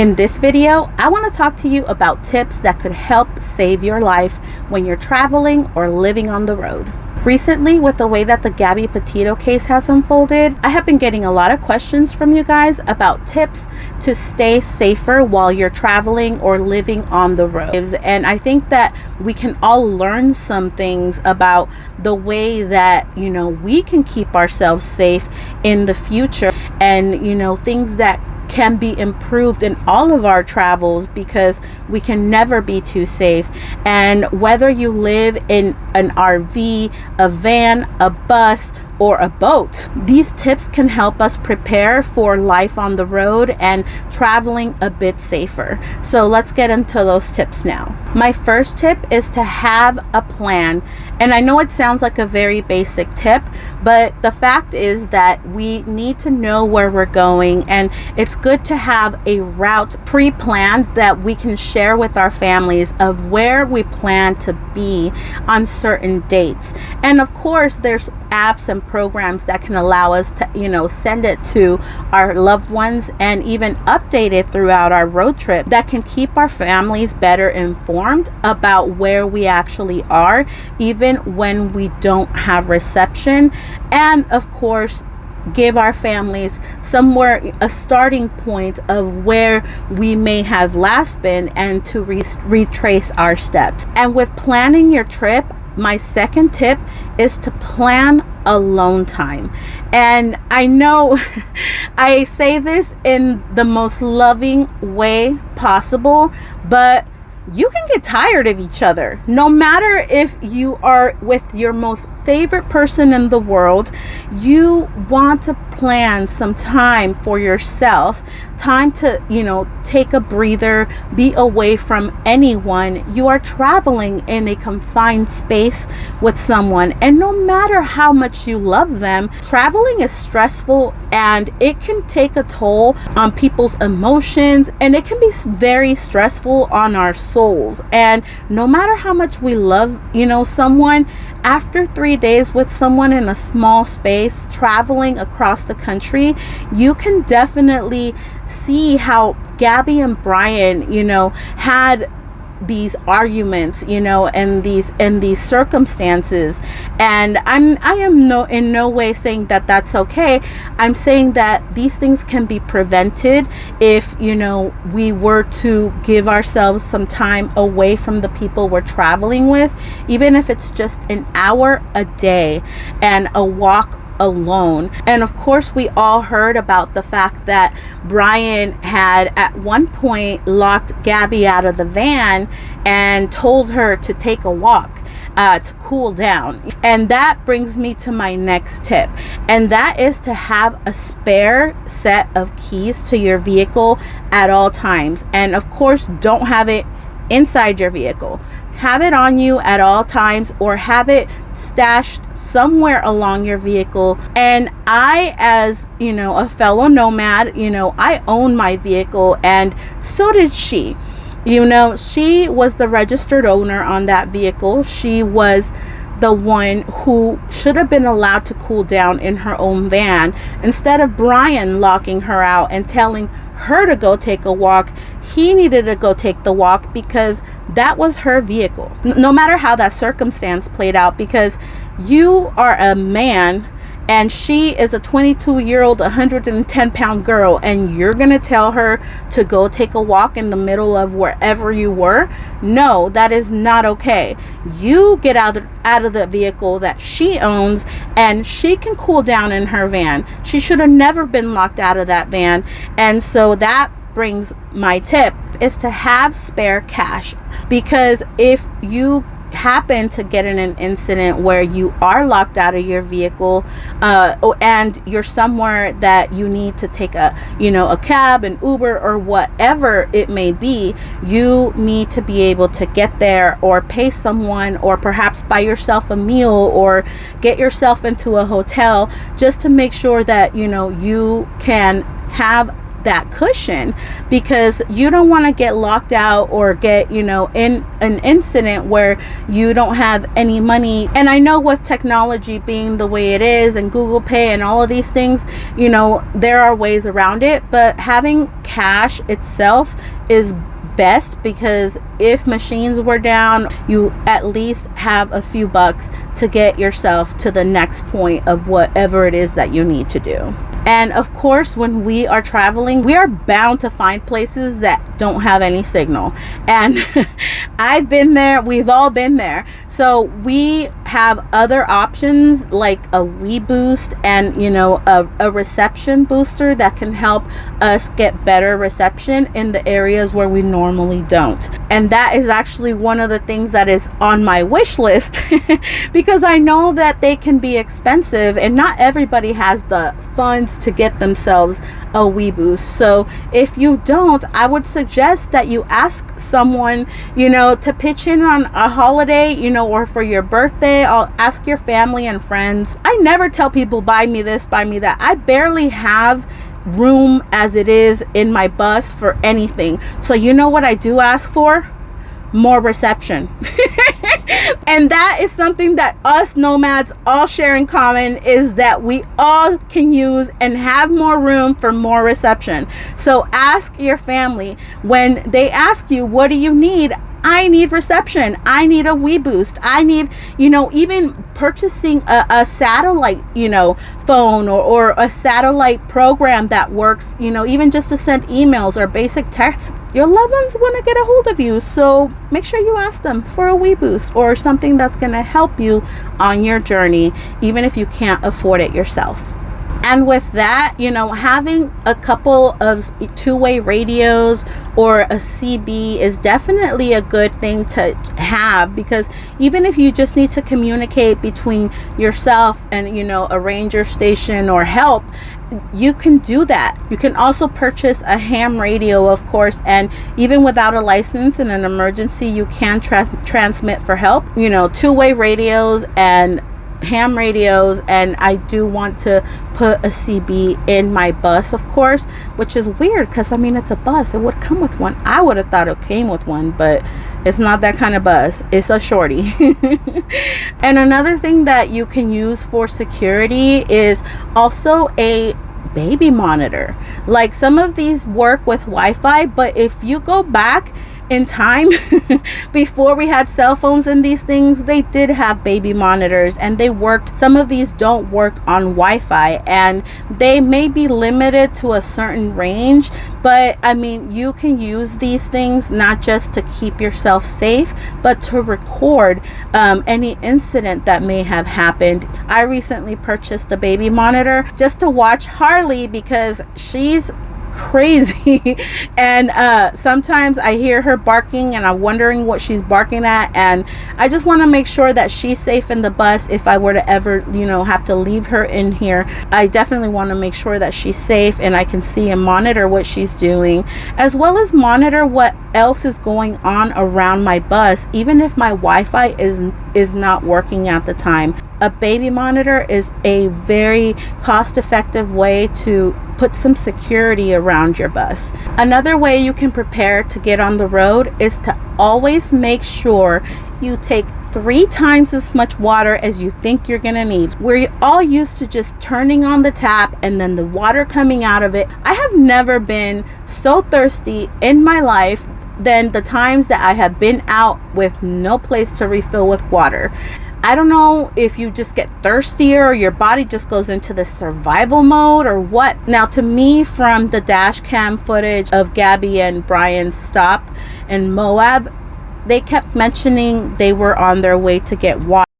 In this video, I want to talk to you about tips that could help save your life when you're traveling or living on the road. Recently, with the way that the Gabby Petito case has unfolded, I have been getting a lot of questions from you guys about tips to stay safer while you're traveling or living on the road. And I think that we can all learn some things about the way that, we can keep ourselves safe in the future, and, things that can be improved in all of our travels, because we can never be too safe. And whether you live in an RV, a van, a bus, or a boat, these tips can help us prepare for life on the road and traveling a bit safer. So let's get into those tips now. My first tip is to have a plan. And I know it sounds like a very basic tip, but the fact is that we need to know where we're going, and it's good to have a route pre-planned that we can share with our families of where we plan to be on certain dates. And of course, there's apps and programs that can allow us to, send it to our loved ones and even update it throughout our road trip, that can keep our families better informed about where we actually are, even when we don't have reception. And of course, give our families a starting point of where we may have last been, and to retrace our steps. And with planning your trip, my second tip is to plan alone time. And I know I say this in the most loving way possible, but you can get tired of each other. No matter if you are with your most favorite person in the world, you want to plan some time for yourself, time to, take a breather, be away from anyone. You are traveling in a confined space with someone, and no matter how much you love them, traveling is stressful, and it can take a toll on people's emotions, and it can be very stressful on our souls. And no matter how much we love, someone, after 3 days with someone in a small space, traveling across the country, you can definitely see how Gabby and Brian, had these arguments, and these circumstances. And I am in no way saying that that's okay. I'm saying that these things can be prevented if, we were to give ourselves some time away from the people we're traveling with, even if it's just an hour a day and a walk alone. And of course, we all heard about the fact that Brian had at one point locked Gabby out of the van and told her to take a walk to cool down. And that brings me to my next tip, and that is to have a spare set of keys to your vehicle at all times. And of course, don't have it inside your vehicle. Have it on you at all times, or have it stashed somewhere along your vehicle. And I, as a fellow nomad, I own my vehicle, and so did she. She was the registered owner on that vehicle. She was the one who should have been allowed to cool down in her own van, instead of Brian locking her out and telling her to go take a walk. He needed to go take the walk because that was her vehicle, no matter how that circumstance played out, because you are a man and she is a 22-year-old 110-pound girl, and you're gonna tell her to go take a walk in the middle of wherever you were? No, that is not okay. You get out of the vehicle that she owns, and she can cool down in her van. She should have never been locked out of that van. And so that brings my tip, is to have spare cash, because if you happen to get in an incident where you are locked out of your vehicle, and you're somewhere that you need to take a cab, an Uber, or whatever it may be, you need to be able to get there, or pay someone, or perhaps buy yourself a meal, or get yourself into a hotel, just to make sure that you can have that cushion, because you don't want to get locked out or get, in an incident where you don't have any money. And I know with technology being the way it is and Google Pay and all of these things, there are ways around it, but having cash itself is best, because if machines were down, you at least have a few bucks to get yourself to the next point of whatever it is that you need to do. And of course, when we are traveling, we are bound to find places that don't have any signal. And I've been there, we've all been there. So we have other options like a WeBoost and, a reception booster that can help us get better reception in the areas where we normally don't. And that is actually one of the things that is on my wish list because I know that they can be expensive and not everybody has the funds to get themselves a WeBoost. So if you don't, I would suggest that you ask someone, to pitch in on a holiday, or for your birthday. I'll ask your family and friends. I never tell people buy me this, buy me that. I barely have room as it is in my bus for anything. So you know what I do ask for? More reception. And that is something that us nomads all share in common, is that we all can use and have more room for more reception. So ask your family when they ask you, what do you need? I need reception. I need a WeBoost. I need, even purchasing a satellite, phone or a satellite program that works, even just to send emails or basic texts. Your loved ones want to get a hold of you. So make sure you ask them for a WeBoost or something that's going to help you on your journey, even if you can't afford it yourself. And with that, having a couple of two-way radios or a CB is definitely a good thing to have, because even if you just need to communicate between yourself and, a ranger station or help, you can do that. You can also purchase a ham radio, of course, and even without a license in an emergency, you can transmit for help. Two-way radios and ham radios, and I do want to put a CB in my bus, of course, which is weird because it's a bus. It would come with one. I would have thought it came with one, but it's not that kind of bus. It's a shorty. And another thing that you can use for security is also a baby monitor. Like, some of these work with Wi-Fi, but if you go back in time before we had cell phones and these things, they did have baby monitors and they worked. Some of these don't work on Wi-Fi and they may be limited to a certain range, but you can use these things not just to keep yourself safe, but to record any incident that may have happened. I recently purchased a baby monitor just to watch Harley because she's crazy and sometimes I hear her barking and I'm wondering what she's barking at, and I just want to make sure that she's safe in the bus. If I were to ever have to leave her in here, I definitely want to make sure that she's safe and I can see and monitor what she's doing, as well as monitor what else is going on around my bus, even if my Wi-Fi is not working at the time. A baby monitor is a very cost-effective way to put some security around your bus. Another way you can prepare to get on the road is to always make sure you take 3 times as much water as you think you're gonna need. We're all used to just turning on the tap and then the water coming out of it. I have never been so thirsty in my life than the times that I have been out with no place to refill with water. I don't know if you just get thirstier or your body just goes into the survival mode or what. Now, to me, from the dash cam footage of Gabby and Brian's stop in MOAB, they kept mentioning they were on their way to get water.